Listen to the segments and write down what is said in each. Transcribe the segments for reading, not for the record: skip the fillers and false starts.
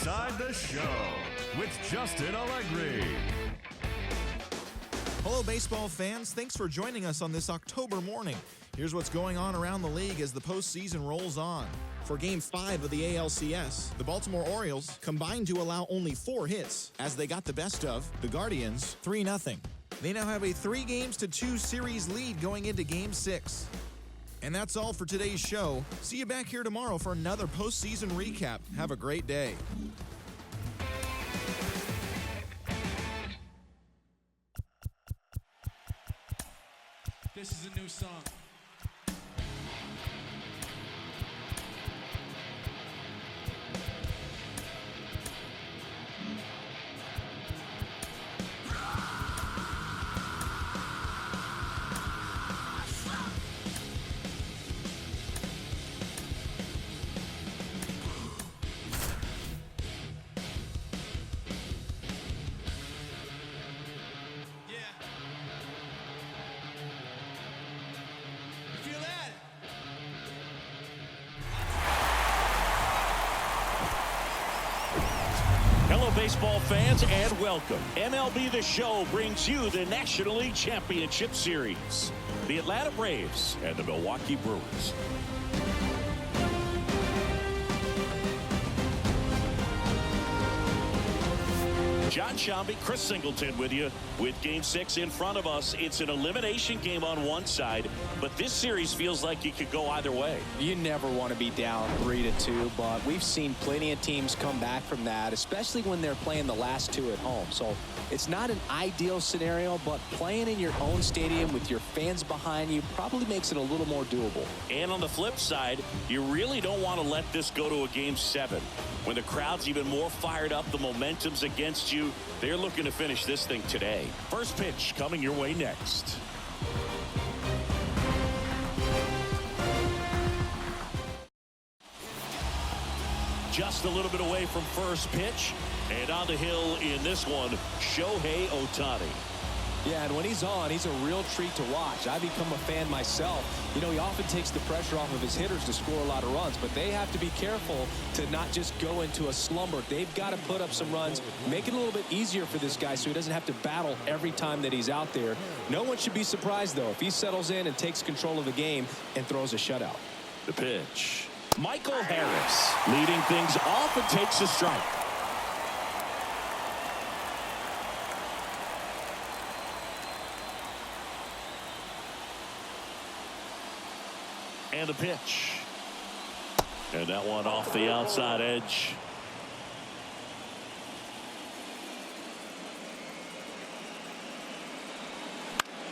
Inside the Show with Justin Allegri. Hello, baseball fans. Thanks for joining us on this October morning. Here's what's going on around the league as the postseason rolls on. For Game 5 of the ALCS, the Baltimore Orioles combined to allow only 4 hits as they got the best of the Guardians 3-0. They now have a 3-2 series lead going into Game 6. And that's all for today's show. See you back here tomorrow for another postseason recap. Have a great day. This is a new song. Hello, baseball fans, and welcome. MLB The Show brings you the National League Championship Series. The Atlanta Braves and the Milwaukee Brewers. John Shambi, Chris Singleton with you with Game 6 in front of us. It's an elimination game on one side, but this series feels like it could go either way. You never want to be down 3-2, but we've seen plenty of teams come back from that, especially when they're playing the last 2 at home. So it's not an ideal scenario, but playing in your own stadium with your fans behind you probably makes it a little more doable. And on the flip side, you really don't want to let this go to a Game 7. When the crowd's even more fired up, the momentum's against you. They're looking to finish this thing today. First pitch coming your way next. Just a little bit away from first pitch. And on the hill in this one, Shohei Ohtani. Yeah, and when he's on, he's a real treat to watch. I've become a fan myself. You know, he often takes the pressure off of his hitters to score a lot of runs, but they have to be careful to not just go into a slumber. They've got to put up some runs, make it a little bit easier for this guy so he doesn't have to battle every time that he's out there. No one should be surprised, though, if he settles in and takes control of the game and throws a shutout. The pitch. Michael Harris leading things off and takes a strike. And the pitch. And that one off the outside edge.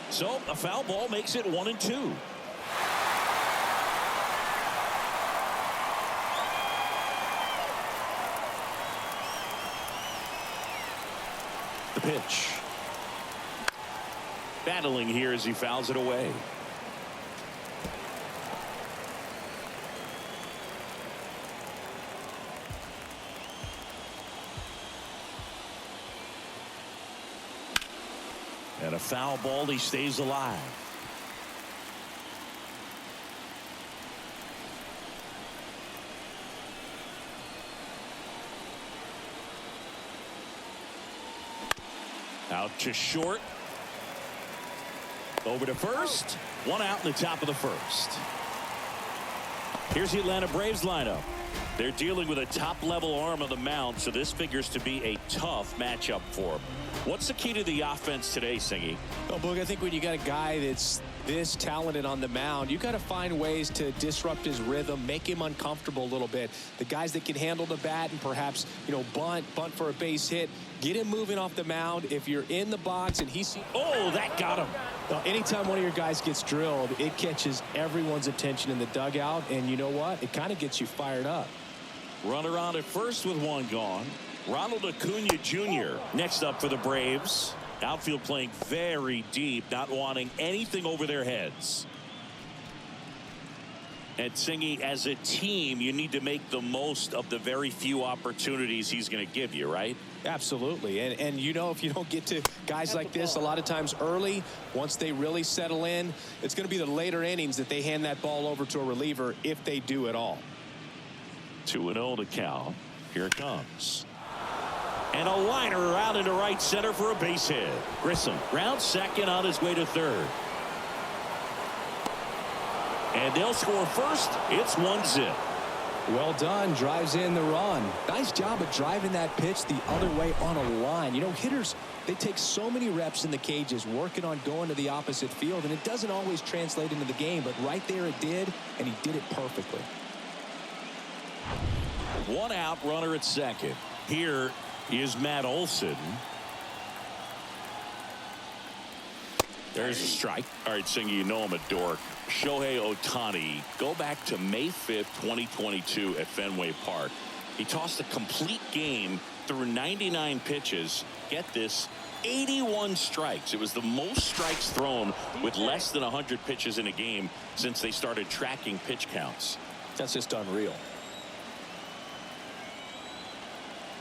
So a foul ball makes it 1-2. The pitch. Battling here as he fouls it away. And a foul ball, he stays alive. Out to short. Over to first. One out in the top of the first. Here's the Atlanta Braves lineup. They're dealing with a top-level arm of the mound, so this figures to be a tough matchup for them. What's the key to the offense today, Singy? Oh, Boog, I think when you got a guy that's this talented on the mound, you got to find ways to disrupt his rhythm, make him uncomfortable a little bit. The guys that can handle the bat and perhaps, you know, bunt for a base hit, get him moving off the mound. If you're in the box and he's... Oh, that got him. Anytime one of your guys gets drilled, it catches everyone's attention in the dugout, and you know what? It kind of gets you fired up. Runner on at first with one gone. Ronald Acuna Jr. next up for the Braves. Outfield playing very deep, not wanting anything over their heads. And Singy, as a team, you need to make the most of the very few opportunities he's going to give you, right? Absolutely. And you know, if you don't get to guys like this a lot of times early, once they really settle in, it's going to be the later innings that they hand that ball over to a reliever, if they do at all. 2-0 to count. Here it comes. And a liner out into right center for a base hit. Grissom grounds second on his way to third. And they'll score first. It's 1-0. Well done. Drives in the run. Nice job of driving that pitch the other way on a line. You know, hitters, they take so many reps in the cages working on going to the opposite field, and it doesn't always translate into the game, but right there it did, and he did it perfectly. One out, runner at second. Here is Matt Olson. There's a strike. All right, Singy, you know I'm a dork. Shohei Ohtani, go back to May 5th, 2022 at Fenway Park. He tossed a complete game through 99 pitches. Get this, 81 strikes. It was the most strikes thrown with less than 100 pitches in a game since they started tracking pitch counts. That's just unreal.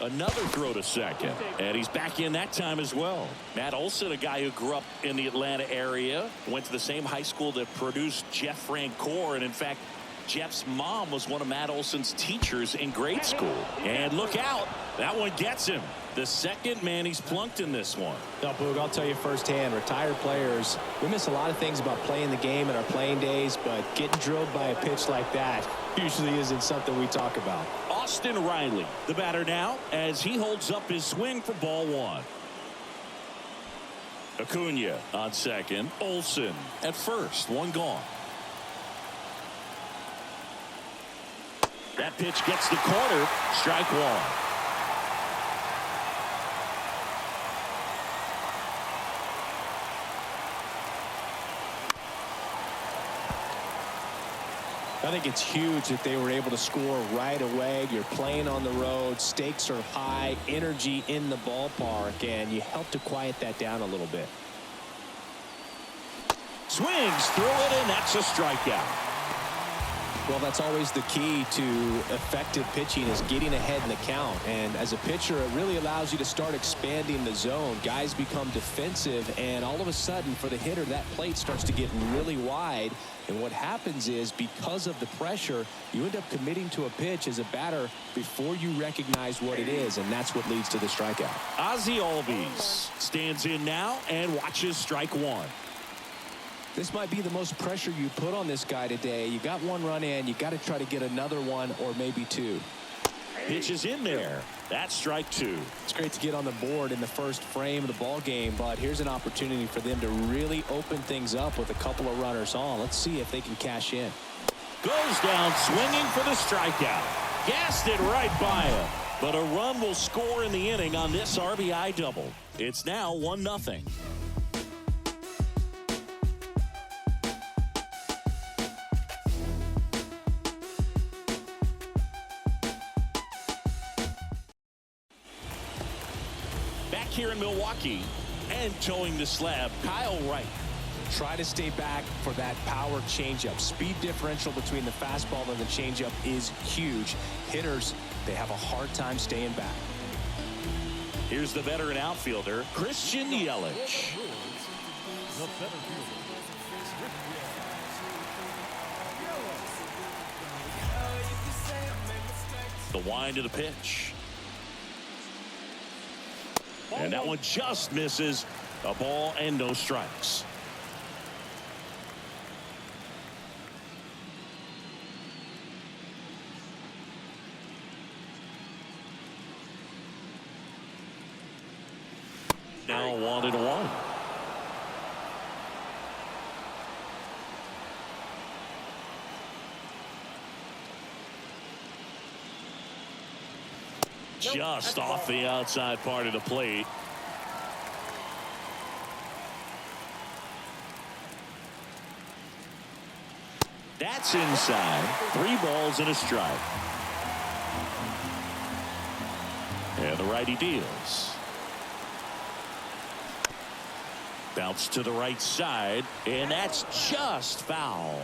Another throw to second, and he's back in that time as well. Matt Olson, a guy who grew up in the Atlanta area, went to the same high school that produced Jeff Francoeur, and in fact, Jeff's mom was one of Matt Olson's teachers in grade school. And look out, that one gets him. The second man he's plunked in this one. Now, Boog, I'll tell you firsthand, retired players, we miss a lot of things about playing the game in our playing days, but getting drilled by a pitch like that usually isn't something we talk about. Austin Riley, the batter now, as he holds up his swing for ball one. Acuna on second. Olson at first. One gone. That pitch gets the corner. Strike one. I think it's huge that they were able to score right away. You're playing on the road. Stakes are high. Energy in the ballpark. And you help to quiet that down a little bit. Swings through it, and that's a strikeout. Well, that's always the key to effective pitching is getting ahead in the count. And as a pitcher, it really allows you to start expanding the zone. Guys become defensive, and all of a sudden, for the hitter, that plate starts to get really wide. And what happens is, because of the pressure, you end up committing to a pitch as a batter before you recognize what it is, and that's what leads to the strikeout. Ozzie Albies stands in now and watches strike one. This might be the most pressure you put on this guy today. You got one run in. You got to try to get another one or maybe two. Pitch is in there. That's strike two. It's great to get on the board in the first frame of the ball game, but here's an opportunity for them to really open things up with a couple of runners on. Let's see if they can cash in. Goes down swinging for the strikeout. Gassed it right by him. But a run will score in the inning on this RBI double. It's now 1-0. Here in Milwaukee and towing the slab, Kyle Wright. Try to stay back for that power changeup. Speed differential between the fastball and the changeup is huge. Hitters, they have a hard time staying back. Here's the veteran outfielder, Christian Yelich. The wind of the pitch. And that one just misses. A ball and no strikes. Now 1-1. Just off the outside part of the plate. That's inside. 3 balls and a strike. And the righty deals. Bounce to the right side, and that's just foul.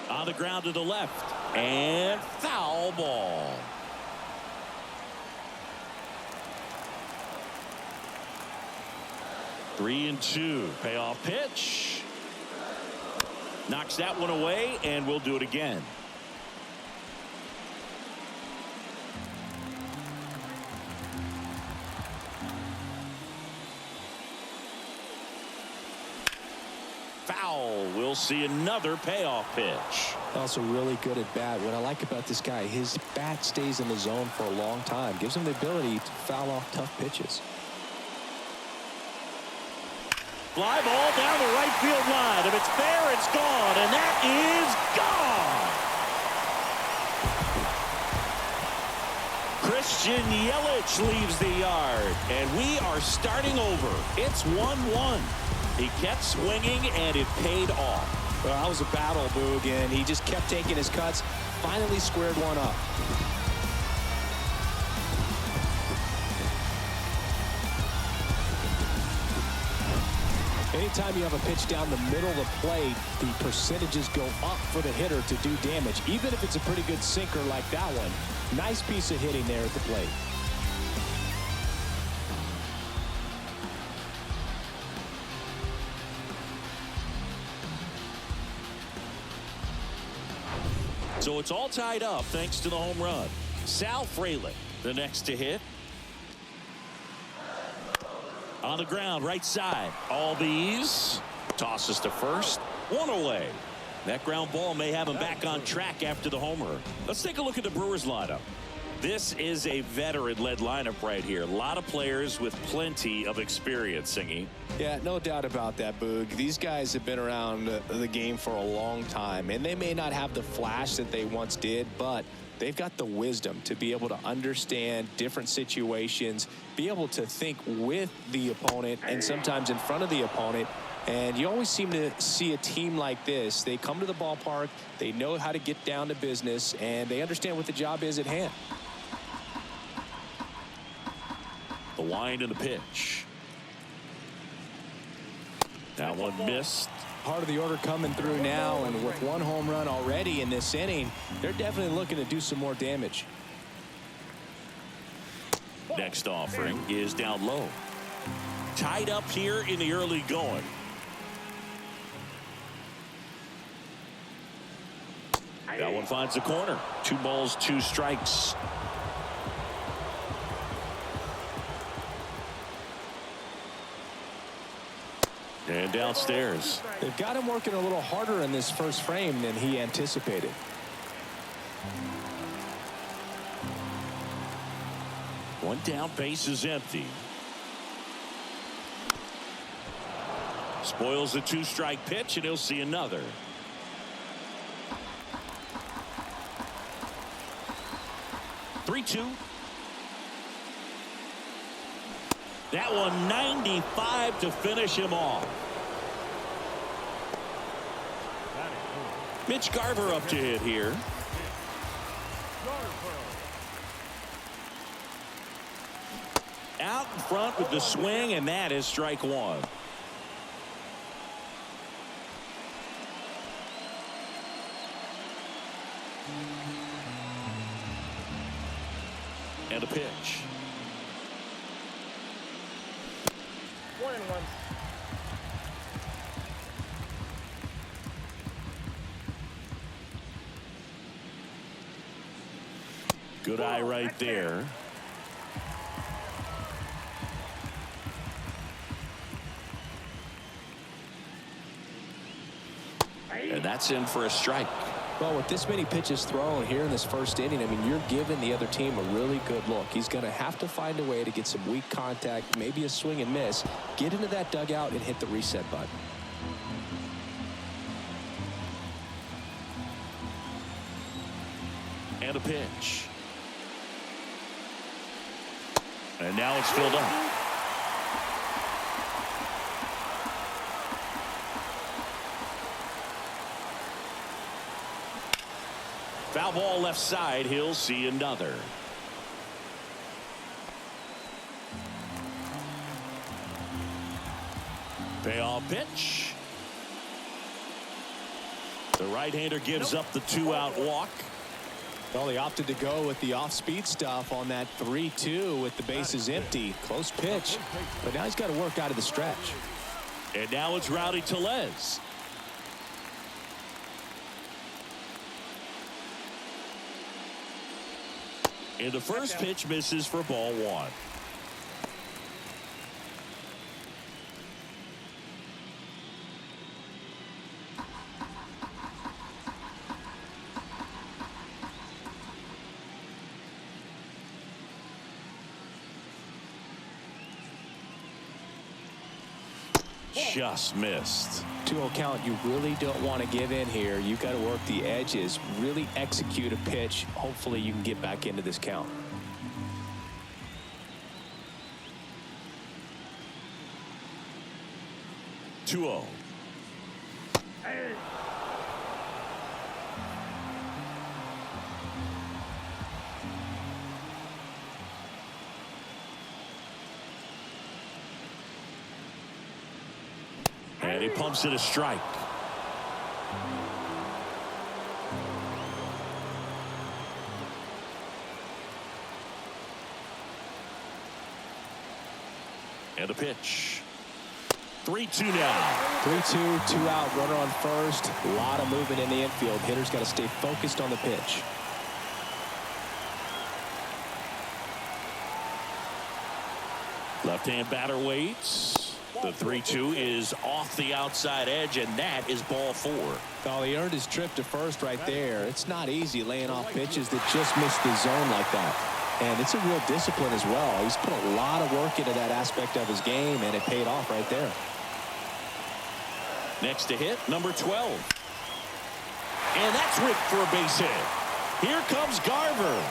On the ground to the left, and foul ball. 3-2. Payoff pitch. Knocks that one away, and we'll do it again. Foul. We'll see another payoff pitch. Also really good at bat. What I like about this guy, his bat stays in the zone for a long time. Gives him the ability to foul off tough pitches. Fly ball down the right field line. If it's fair, it's gone. And that is gone. Christian Yelich leaves the yard. And we are starting over. It's 1-1. He kept swinging, and it paid off. Well, that was a battle, Boog, and he just kept taking his cuts. Finally squared one up. Anytime you have a pitch down the middle of the plate, the percentages go up for the hitter to do damage, even if it's a pretty good sinker like that one. Nice piece of hitting there at the plate. So it's all tied up thanks to the home run. Sal Frelick, the next to hit. On the ground, right side. Albies tosses to first. One away. That ground ball may have him back on track after the homer. Let's take a look at the Brewers lineup. This is a veteran-led lineup right here. A lot of players with plenty of experience, Singy. Yeah, no doubt about that, Boog. These guys have been around the game for a long time, and they may not have the flash that they once did, but they've got the wisdom to be able to understand different situations, be able to think with the opponent and sometimes in front of the opponent. And you always seem to see a team like this. They come to the ballpark, they know how to get down to business, and they understand what the job is at hand. The wind and the pitch. That one missed. Part of the order coming through now, and with one home run already in this inning, they're definitely looking to do some more damage. Next offering is down low. Tied up here in the early going. That one finds the corner. 2 balls, 2 strikes. And downstairs. They've got him working a little harder in this first frame than he anticipated. One down, base is empty. Spoils the 2-strike pitch, and he'll see another. Three-two. That one 95 to finish him off. Mitch Garver up to hit here. Out in front with the swing, and that is strike one. And a pitch. 1-1. Good eye right there. And that's in for a strike. Well, with this many pitches thrown here in this first inning, I mean, you're giving the other team a really good look. He's going to have to find a way to get some weak contact, maybe a swing and miss, get into that dugout and hit the reset button. And a pitch. And now it's filled up. Foul ball left side. He'll see another. Payoff pitch. The right-hander gives up the 2-out walk. Well, they opted to go with the off-speed stuff on that 3-2 with the bases empty. Close pitch, but now he's got to work out of the stretch. And now it's Rowdy Tellez. And the first pitch misses for ball one. Just missed. 2-0 count. You really don't want to give in here. You got to work the edges, really execute a pitch. Hopefully you can get back into this count. Two-0. And he pumps it a strike. And a pitch. 3-2 now. 3-2, 2 out, runner on first. A lot of movement in the infield. Hitter's got to stay focused on the pitch. Left-hand batter waits. The 3-2 is off the outside edge, and that is ball four. Oh, he earned his trip to first right there. It's not easy laying off pitches that just miss the zone like that. And it's a real discipline as well. He's put a lot of work into that aspect of his game, and it paid off right there. Next to hit, number 12. And that's ripped for a base hit. Here comes Garver.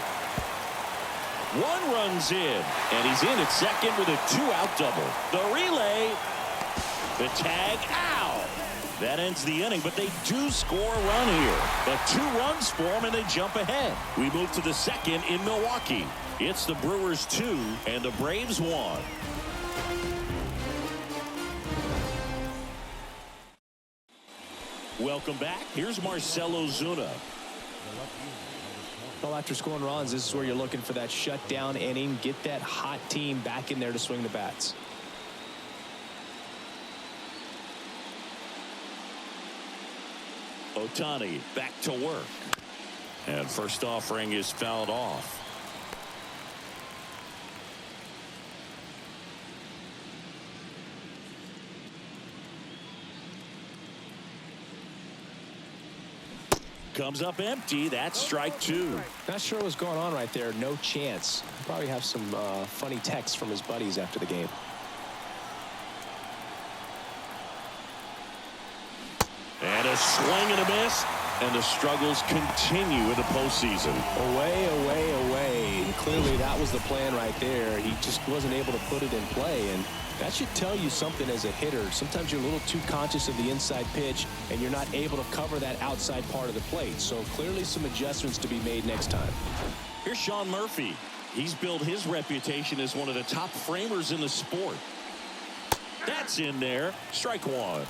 One runs in, and he's in at second with a 2-out double. The relay, the tag, ow! That ends the inning, but they do score a run here. But 2 runs for them, and they jump ahead. We move to the second in Milwaukee. It's the Brewers 2 and the Braves 1. Welcome back. Here's Marcell Ozuna. Well, after scoring runs, this is where you're looking for that shutdown inning. Get that hot team back in there to swing the bats. Ohtani back to work. And first offering is fouled off. Comes up empty. That's strike 2. Not sure what's going on right there. No chance. Probably have some funny texts from his buddies after the game. And a swing and a miss. And the struggles continue in the postseason. Away, away, away. And clearly that was the plan right there. He just wasn't able to put it in play. And that should tell you something as a hitter. Sometimes you're a little too conscious of the inside pitch, and you're not able to cover that outside part of the plate. So clearly some adjustments to be made next time. Here's Sean Murphy. He's built his reputation as one of the top framers in the sport. That's in there. Strike 1.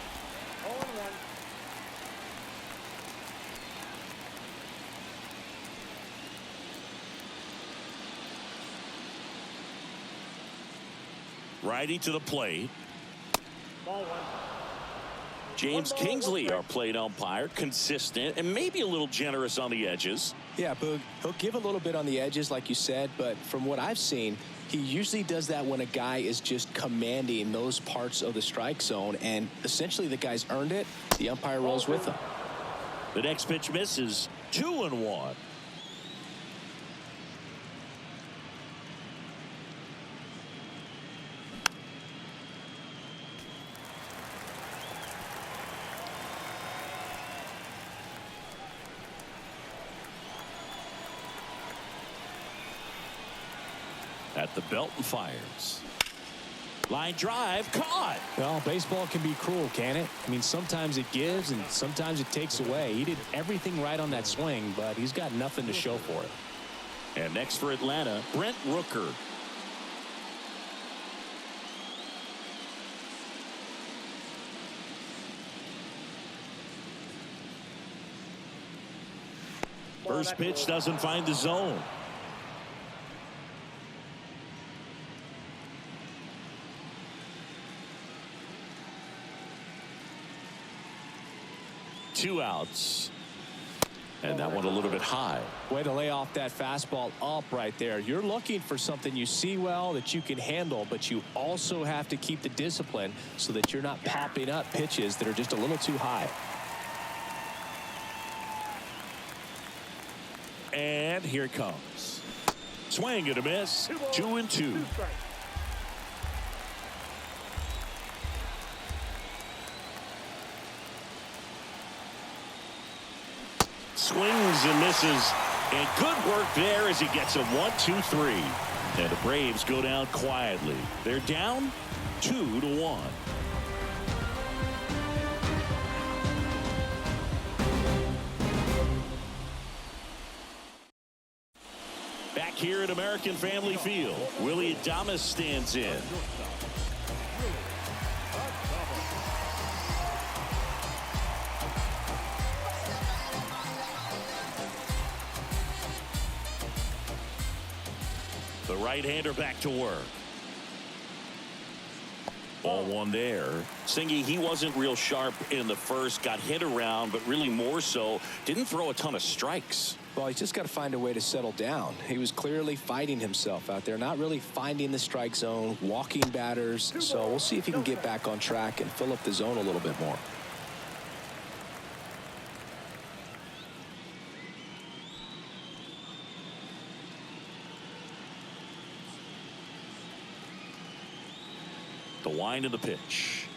Righty to the plate. James Kingsley, our plate umpire, consistent and maybe a little generous on the edges. Yeah, Boog, he'll give a little bit on the edges, like you said, but from what I've seen, he usually does that when a guy is just commanding those parts of the strike zone, and essentially the guy's earned it. The umpire rolls with him. The next pitch misses. 2-1. At the belt and fires. Line drive, caught. Well, baseball can be cruel, can it? I mean, sometimes it gives and sometimes it takes away. He did everything right on that swing, but he's got nothing to show for it. And next for Atlanta, Brent Rooker. First pitch doesn't find the zone. Two outs. And that one a little bit high. Way to lay off that fastball up right there. You're looking for something you see well that you can handle, but you also have to keep the discipline so that you're not popping up pitches that are just a little too high. And here it comes. Swing and a miss. 2-2. Swings and misses, and good work there as he gets a 1-2-3. And the Braves go down quietly. They're down 2-1. Back here at American Family Field, Willie Adames stands in. The right-hander back to work. Ball one there. Singy, he wasn't real sharp in the first. Got hit around, but really more so didn't throw a ton of strikes. Well, he's just got to find a way to settle down. He was clearly fighting himself out there, not really finding the strike zone, walking batters. So we'll see if he can get back on track and fill up the zone a little bit more. The wind of the pitch.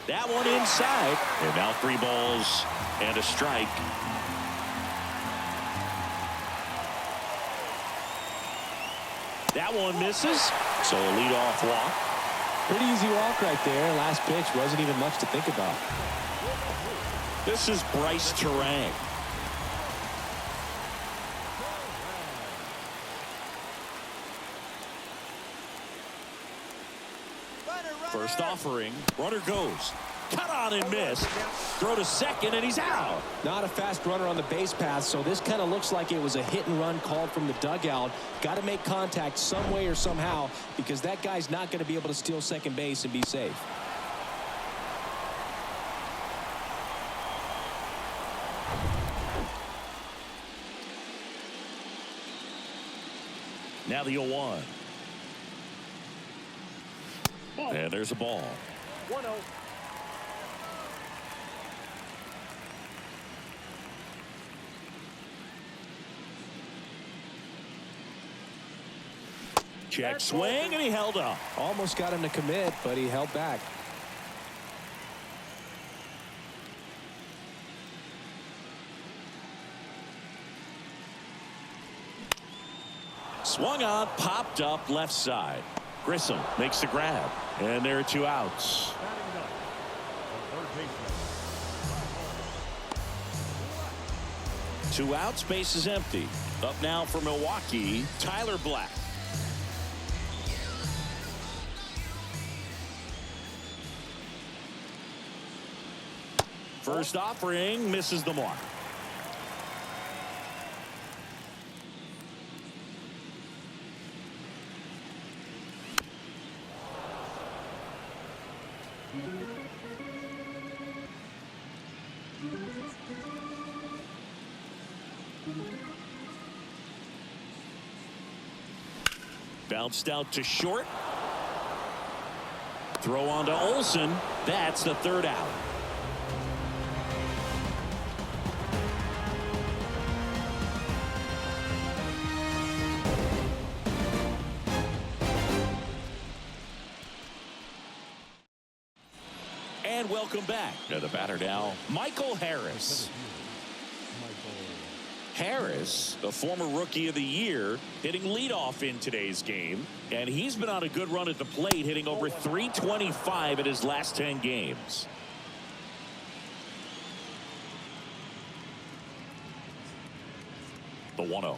That one inside. And now 3 balls and a strike. That one misses. So a leadoff walk. Pretty easy walk right there. Last pitch wasn't even much to think about. This is Bryce Terang. First offering. Runner goes. Cut on and miss. Throw to second, and he's out. Not a fast runner on the base path, so this kind of looks like it was a hit and run called from the dugout. Got to make contact some way or somehow, because that guy's not going to be able to steal second base and be safe. Now the 0-1. And there's a ball. 1-0. Check swing, and he held up. Almost got him to commit, but he held back. Swung on, popped up left side. Grissom makes the grab, and there are 2 outs. Two outs, base is empty. Up now for Milwaukee, Tyler Black. First offering misses the mark. Bounced out to short. Throw on to Olsen. That's the 3rd out. And welcome back. To the batter now, Michael Harris. Harris, the former Rookie of the Year, hitting leadoff in today's game. And he's been on a good run at the plate, hitting over .325 in his last 10 games. The 1-0.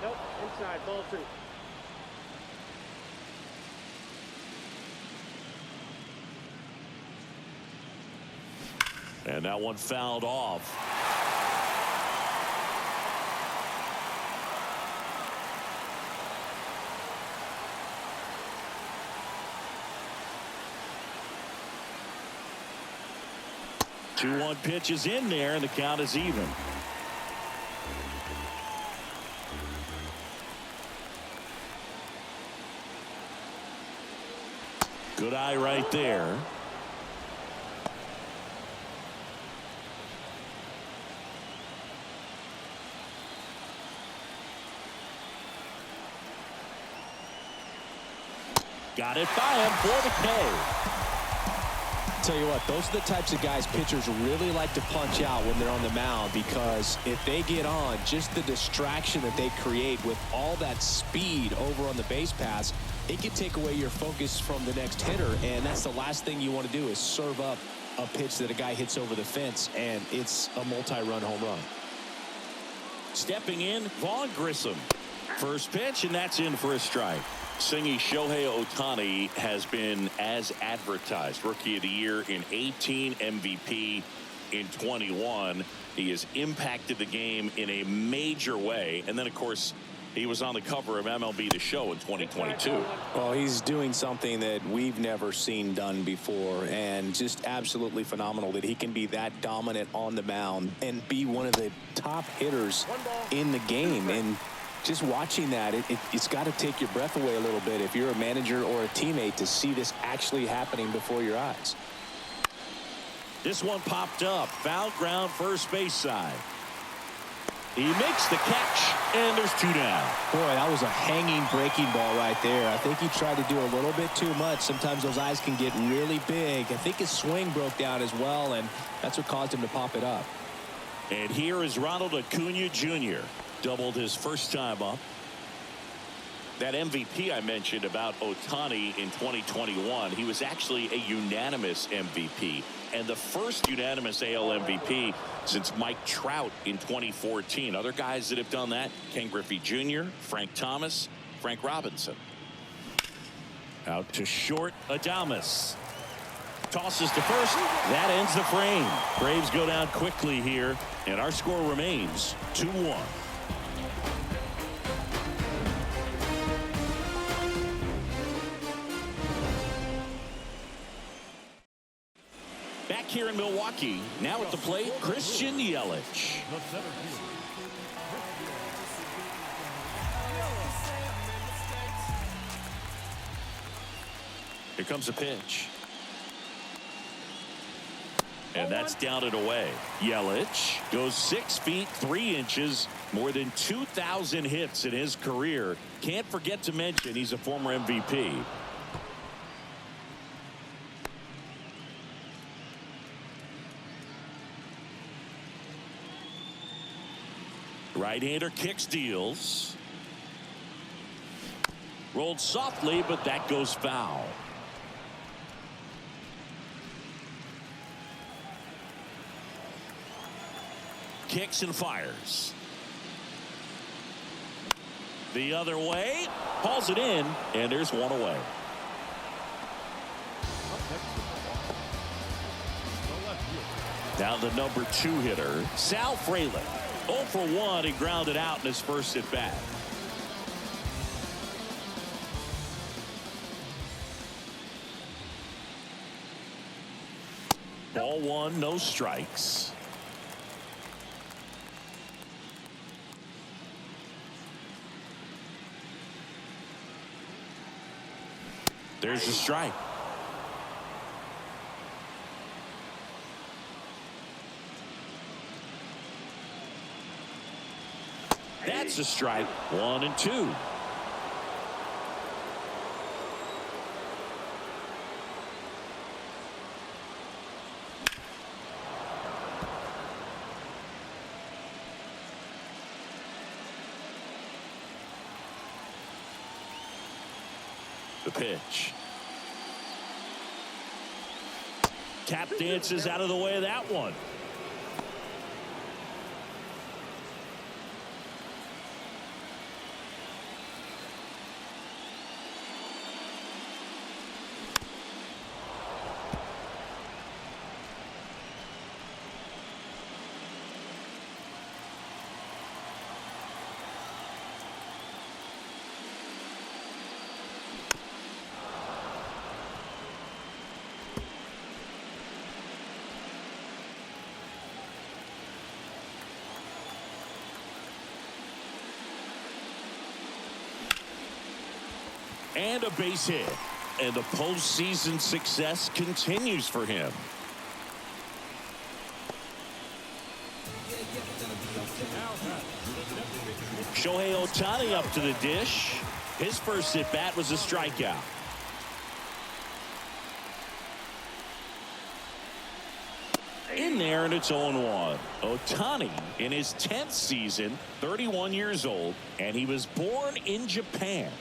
Nope, inside, ball 2. And that one fouled off. Two 1 pitch is in there, and the count is even. Good eye right there. Got it by him for the K. Tell you what, those are the types of guys pitchers really like to punch out when they're on the mound, because if they get on, just the distraction that they create with all that speed over on the base pass, it can take away your focus from the next hitter, and that's the last thing you want to do is serve up a pitch that a guy hits over the fence, and it's a multi-run home run. Stepping in, Vaughn Grissom. First pitch, and that's in for a strike. Singy Shohei Ohtani has been as advertised. Rookie of the Year in 18, MVP in 21. He has impacted the game in a major way. And then, of course, he was on the cover of MLB The Show in 2022. Well, he's doing something that we've never seen done before, and just absolutely phenomenal that he can be that dominant on the mound and be one of the top hitters in the game. And just watching that, it's got to take your breath away a little bit if you're a manager or a teammate to see this actually happening before your eyes. This one popped up. Foul ground, first base side. He makes the catch, and there's 2 down. Boy, that was a hanging breaking ball right there. I think he tried to do a little bit too much. Sometimes those eyes can get really big. I think his swing broke down as well, and that's what caused him to pop it up. And here is Ronald Acuna Jr. Doubled his first time up. That MVP I mentioned about Ohtani in 2021, he was actually a unanimous MVP, and the first unanimous AL MVP since Mike Trout in 2014. Other guys that have done that: Ken Griffey Jr., Frank Thomas, Frank Robinson. Out to short, Adames. Tosses to first. That ends the frame. Braves go down quickly here, and our score remains 2-1. Back here in Milwaukee, now at the plate, Christian Yelich. Here comes a pitch. And that's down and away. Yelich goes 6 feet 3 inches, more than 2,000 hits in his career. Can't forget to mention he's a former MVP. Right-hander kicks, deals. Rolled softly, but that goes foul. Kicks and fires. The other way. Hauls it in, and there's one away. Now the number 2 hitter, Sal Frelick. 0 for 1. He grounded out in his first at bat. Ball 1, no strikes. There's a strike. That's a strike. 1 and 2. The pitch. Tap dances out of the way of that one. And a base hit. And the postseason success continues for him. Shohei Ohtani up to the dish. His first at bat was a strikeout. In there, and it's 0-1. Ohtani in his 10th season, 31 years old, and he was born in Japan.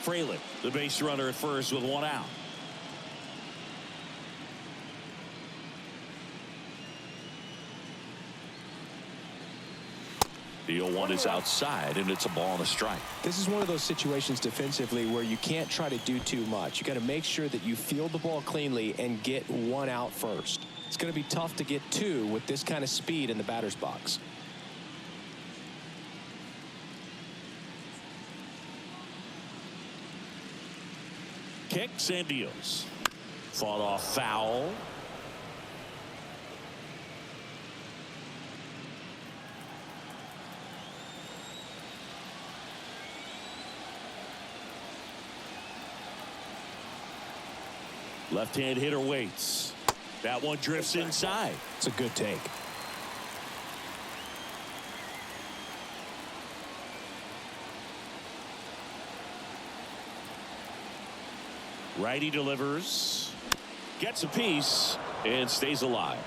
Frelick, the base runner at first with one out. The 0-1 is outside, and it's a ball and a strike. This is one of those situations defensively where you can't try to do too much. You got to make sure that you field the ball cleanly and get one out first. It's going to be tough to get two with this kind of speed in the batter's box. Kicks and deals. Fought off foul. Left-hand hitter waits. That one drifts inside. It's a good take. Righty delivers. Gets a piece and stays alive.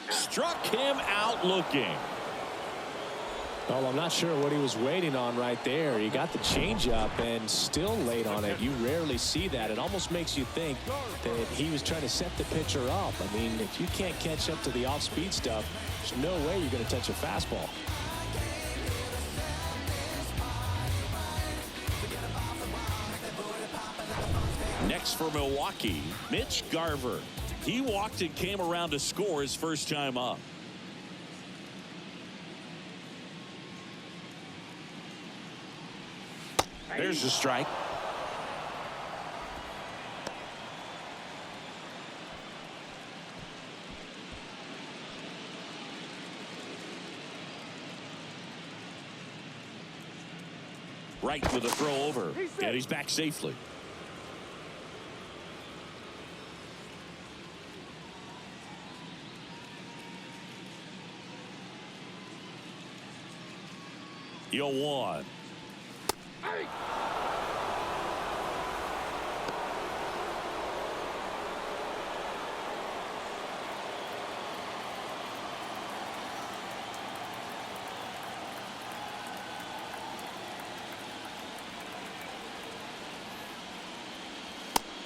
Struck him out looking. Well, I'm not sure what he was waiting on right there. He got the changeup and still late on it. You rarely see that. It almost makes you think that he was trying to set the pitcher up. I mean, if you can't catch up to the off-speed stuff, there's no way you're going to touch a fastball. Next for Milwaukee, Mitch Garver. He walked and came around to score his first time up. There's the strike. Right with a throw over, and he's back safely. The 0-1.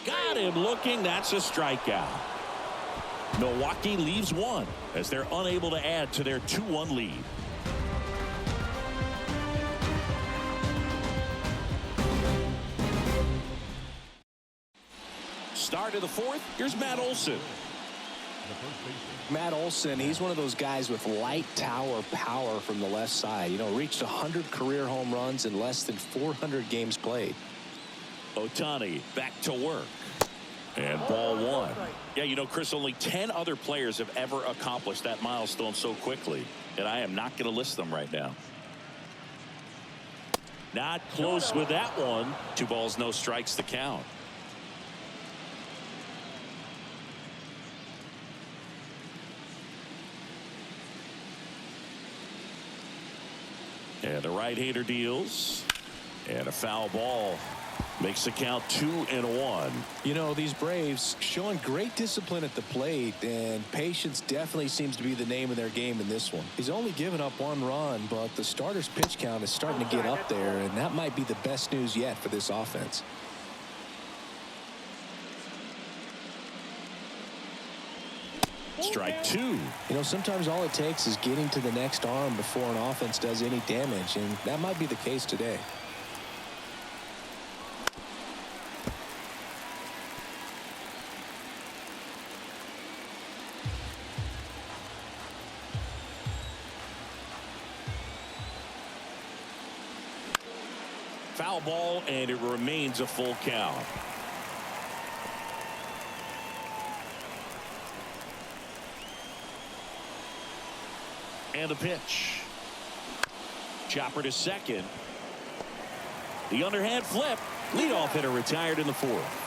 Got him looking. That's a strikeout. Milwaukee leaves one as they're unable to add to their 2-1 lead. Start of the fourth. Here's Matt Olson. Matt Olson, he's one of those guys with light tower power from the left side. You know, reached 100 career home runs in less than 400 games played. Ohtani back to work. And ball one. Yeah, you know, Chris, only 10 other players have ever accomplished that milestone so quickly. And I am not going to list them right now. Not close with that one. 2 balls, no strikes to count. And the right-hander deals. And a foul ball makes the count 2-1. You know, these Braves showing great discipline at the plate, and patience definitely seems to be the name of their game in this one. He's only given up 1 run, but the starter's pitch count is starting to get up there, and that might be the best news yet for this offense. Strike 2. You know, sometimes all it takes is getting to the next arm before an offense does any damage, and that might be the case today. Foul foul ball, and it remains a full count. And a pitch. Chopper to second. The underhand flip. Leadoff hitter retired in the fourth.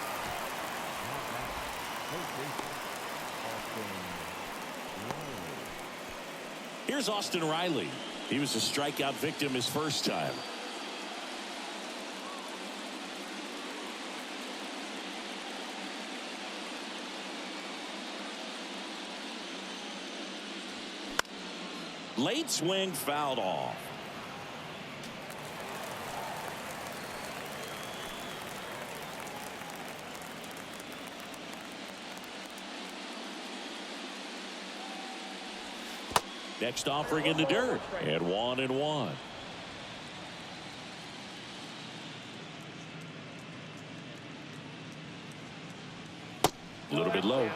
Here's Austin Riley. He was a strikeout victim his first time. Late swing fouled off. Next offering in the dirt, and 1-1. A little bit low.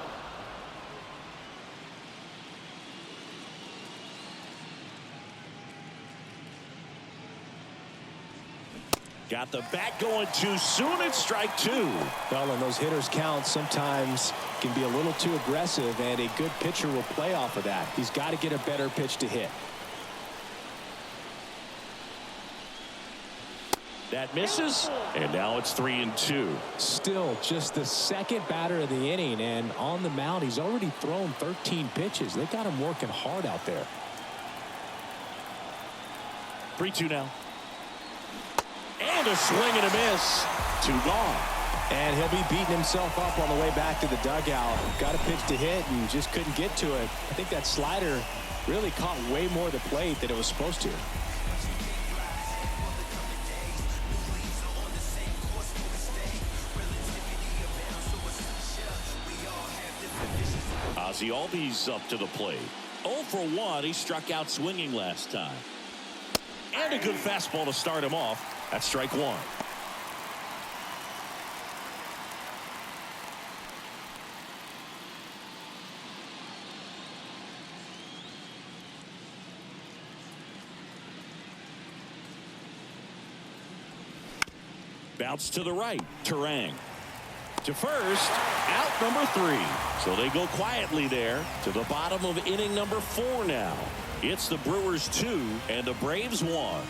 Got the bat going too soon. It's strike two. Well, and those hitters count sometimes can be a little too aggressive, and a good pitcher will play off of that. He's got to get a better pitch to hit. That misses, and now it's 3-2. Still just the second batter of the inning, and on the mound, he's already thrown 13 pitches. They got him working hard out there. 3-2 now. And a swing and a miss. 2 gone. And he'll be beating himself up on the way back to the dugout. Got a pitch to hit and just couldn't get to it. I think that slider really caught way more of the plate than it was supposed to. Ozzie Albies up to the plate. 0 for 1. He struck out swinging last time. And a good fastball to start him off. That's strike one. Bounce to the right. Terang. To first. Out number 3. So they go quietly there to the bottom of inning number 4 now. It's the Brewers 2 and the Braves 1.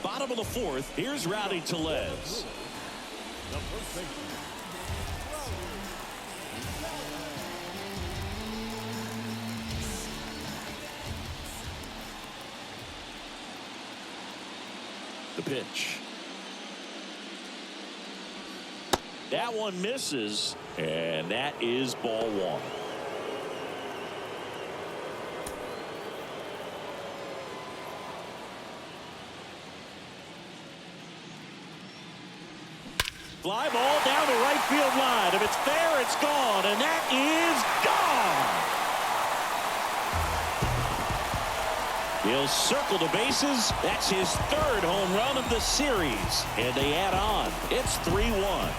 Bottom of the 4th. Here's Rowdy Tellez. The pitch. That one misses, and that is ball 1. Fly ball down the right field line. If it's there, it's gone, and that is gone. He'll circle the bases. That's his 3rd home run of the series, and they add on. It's 3-1.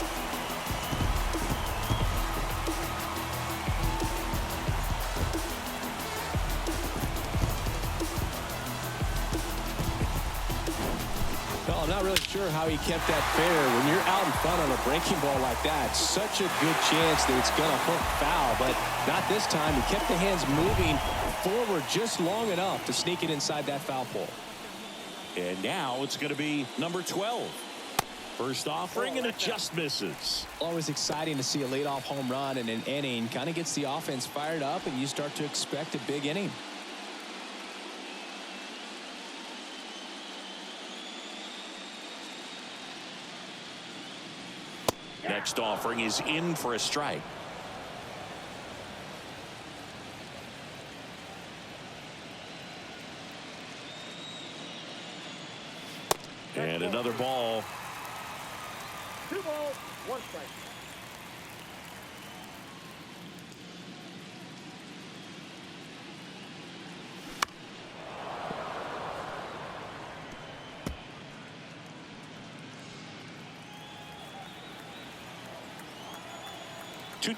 Well, I'm not really sure how he kept that fair. When you're out in front on a breaking ball like that, such a good chance that it's going to hook foul, but not this time. He kept the hands moving forward just long enough to sneak it inside that foul pole. And now it's going to be number 12. First offering, and it just misses. Always exciting to see a leadoff home run in an inning. Kind of gets the offense fired up, and you start to expect a big inning. Next offering is in for a strike. And another ball. 2 balls, 1 strike.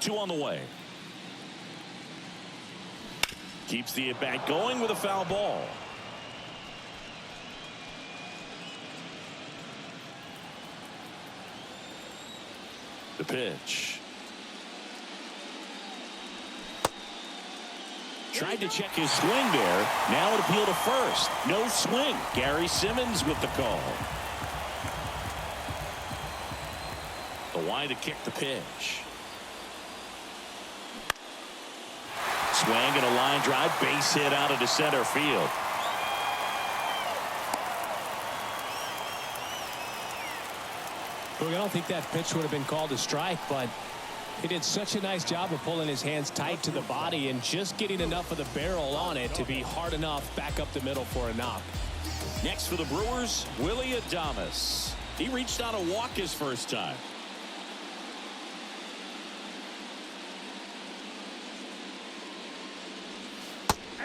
Two on the way. Keeps the at-bat going with a foul ball. The pitch. Tried to check his swing there. Now it appealed to first. No swing. Gary Simmons with the call. The wide to kick the pitch. Swing and a line drive. Base hit out into center field. Look, I don't think that pitch would have been called a strike, but he did such a nice job of pulling his hands tight to the body and just getting enough of the barrel on it to be hard enough back up the middle for a knock. Next for the Brewers, Willie Adames. He reached out a walk his first time.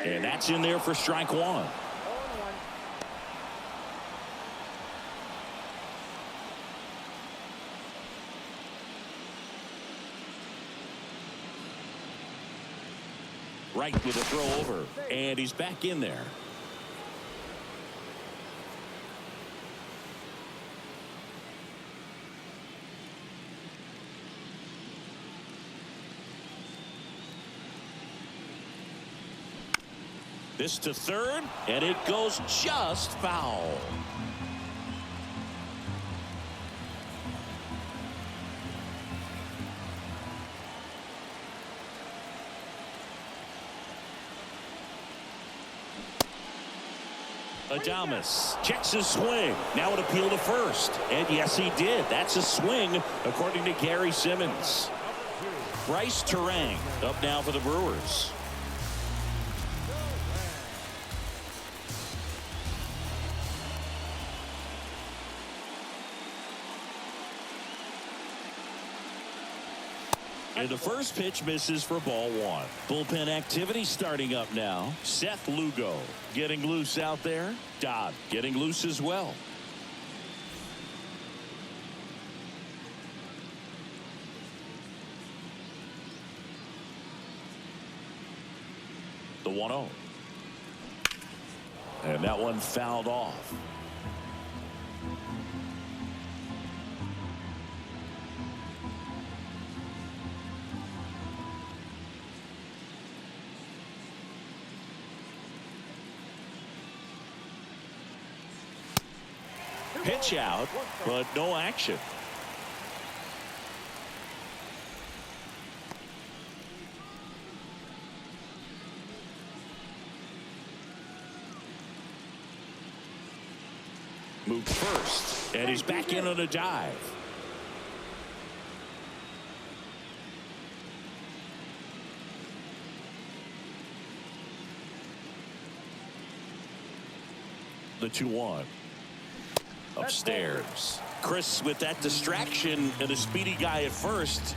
And that's in there for strike one. Right with a throw over, and he's back in there. This to third, and it goes just foul. Adames checks his swing. Now an appeal to first. And yes, he did. That's a swing, according to Gary Simmons. Bryce Terang up now for the Brewers. And the first pitch misses for ball one. Bullpen activity starting up now. Seth Lugo getting loose out there. Dodd getting loose as well. The 1-0. And that one fouled off. Pitch out, but no action. Moved first, and he's back in on a dive. The 2-1. Upstairs. Chris, with that distraction and a speedy guy at first,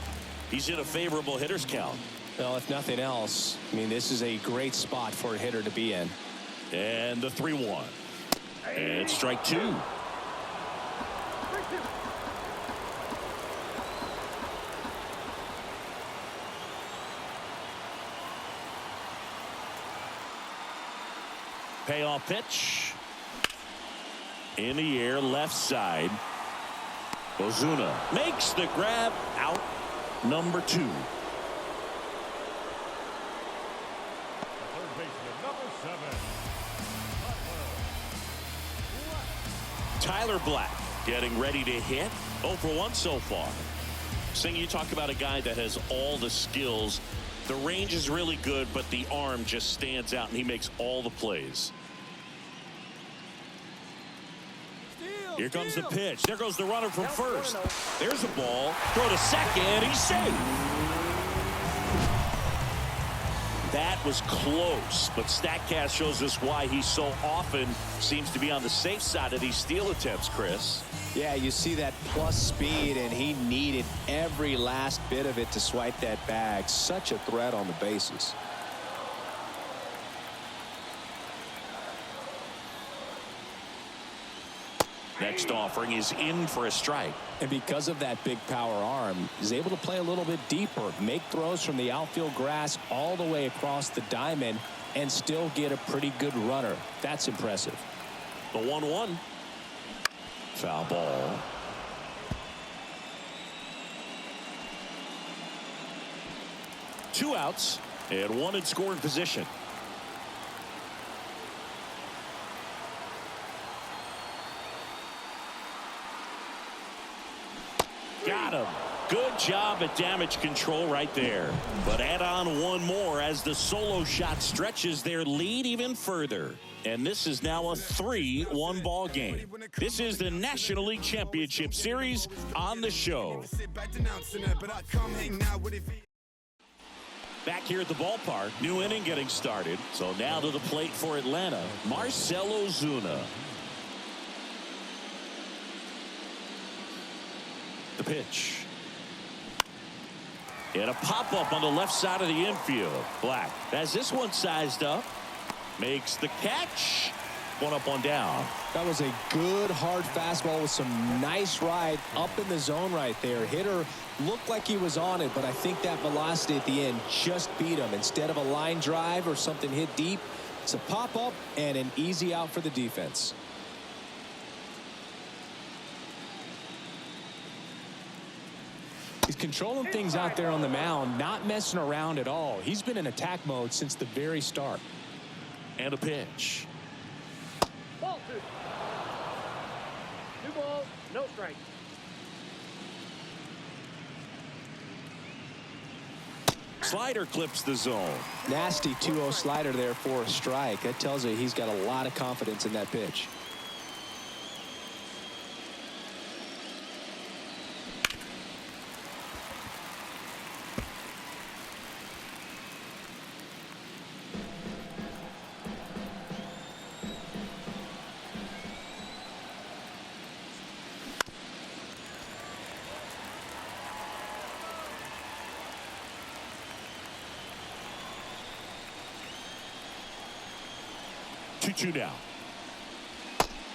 he's in a favorable hitter's count. Well, if nothing else, I mean, this is a great spot for a hitter to be in. And the 3-1. And strike two. Payoff pitch. In the air, left side. Ozuna makes the grab, out number 2. Tyler Black getting ready to hit. 0 for 1 so far. Sing, you talk about a guy that has all the skills. The range is really good, but the arm just stands out, and he makes all the plays. Here comes the pitch. There goes the runner from first. There's a ball. Throw to second. He's safe. That was close, but StatCast shows us why he so often seems to be on the safe side of these steal attempts, Chris. Yeah, you see that plus speed, and he needed every last bit of it to swipe that bag. Such a threat on the bases. Next offering is in for a strike. And because of that big power arm, he's able to play a little bit deeper, make throws from the outfield grass all the way across the diamond, and still get a pretty good runner. That's impressive. The 1-1. Foul ball. 2 outs and 1 in scoring position. Got him. Good job at damage control right there. But add on 1 more as the solo shot stretches their lead even further. And this is now a 3-1 ball game. This is the National League Championship Series on the show. Back here at the ballpark, new inning getting started. So now to the plate for Atlanta, Marcell Ozuna. The pitch. And a pop-up on the left side of the infield. Black has this one sized up. Makes the catch. 1 up, 1 down. That was a good hard fastball with some nice ride up in the zone right there. Hitter looked like he was on it, but I think that velocity at the end just beat him. Instead of a line drive or something hit deep, it's a pop-up and an easy out for the defense. He's controlling things out there on the mound, not messing around at all. He's been in attack mode since the very start. And a pitch. Ball 2. 2 balls, no strikes. Slider clips the zone. Nasty 2-0 slider there for a strike. That tells you he's got a lot of confidence in that pitch. Two down.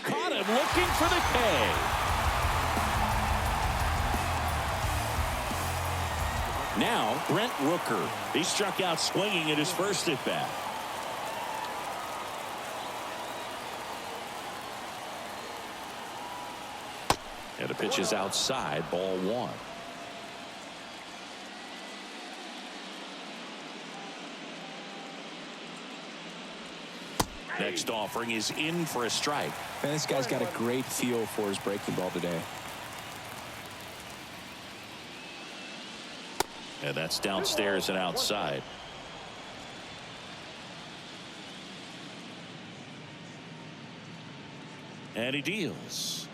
Caught him looking for the K. Now Brent Rooker. He struck out swinging at his first at bat. And the pitch is outside, ball 1. Next offering is in for a strike. Man, this guy's got a great feel for his breaking ball today. And that's downstairs and outside. And he deals.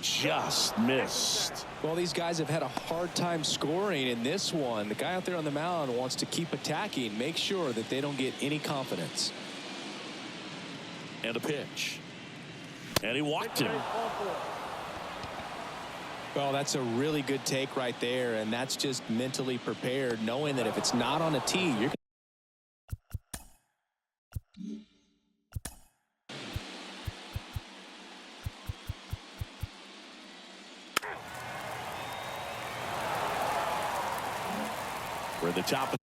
Just missed. Well, these guys have had a hard time scoring in this one. The guy out there on the mound wants to keep attacking, make sure that they don't get any confidence. And a pitch. And he walked him. Well, that's a really good take right there, and that's just mentally prepared, knowing that if it's not on a tee, you're we're at the top of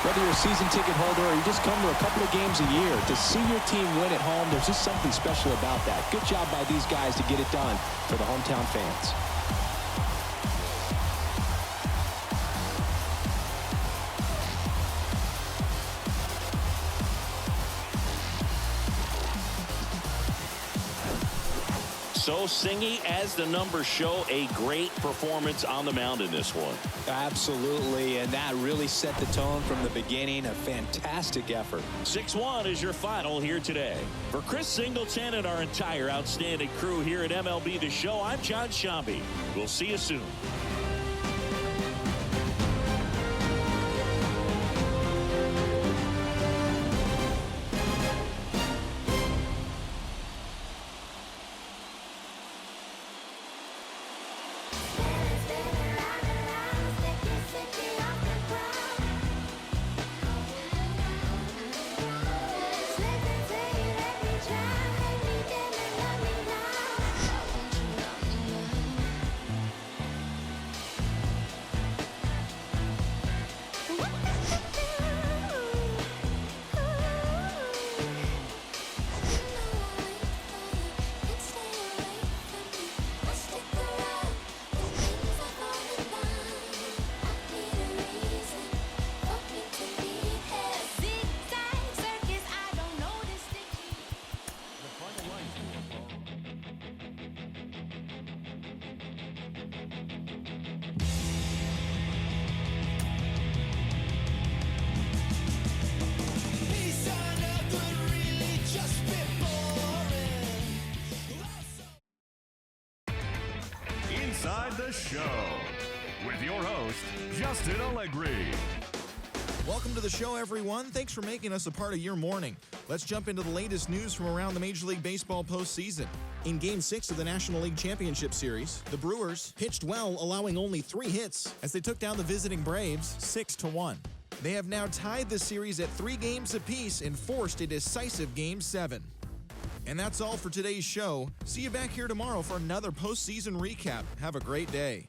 whether you're a season ticket holder or you just come to a couple of games a year, to see your team win at home, there's just something special about that. Good job by these guys to get it done for the hometown fans. So Singy, as the numbers show, a great performance on the mound in this one. Absolutely, and that really set the tone from the beginning. A fantastic effort. 6-1 is your final here today. For Chris Singleton and our entire outstanding crew here at MLB The Show, I'm John Shambi. We'll see you soon. Let me tell you, let me try. Show with your host, Justin Allegri. Welcome to the show, everyone. Thanks for making us a part of your morning. Let's jump into the latest news from around the Major League Baseball postseason. In Game 6 of the National League Championship Series, the Brewers pitched well, allowing only 3 hits as they took down the visiting Braves 6-1. They have now tied the series at 3 games apiece and forced a decisive Game 7. And that's all for today's show. See you back here tomorrow for another postseason recap. Have a great day.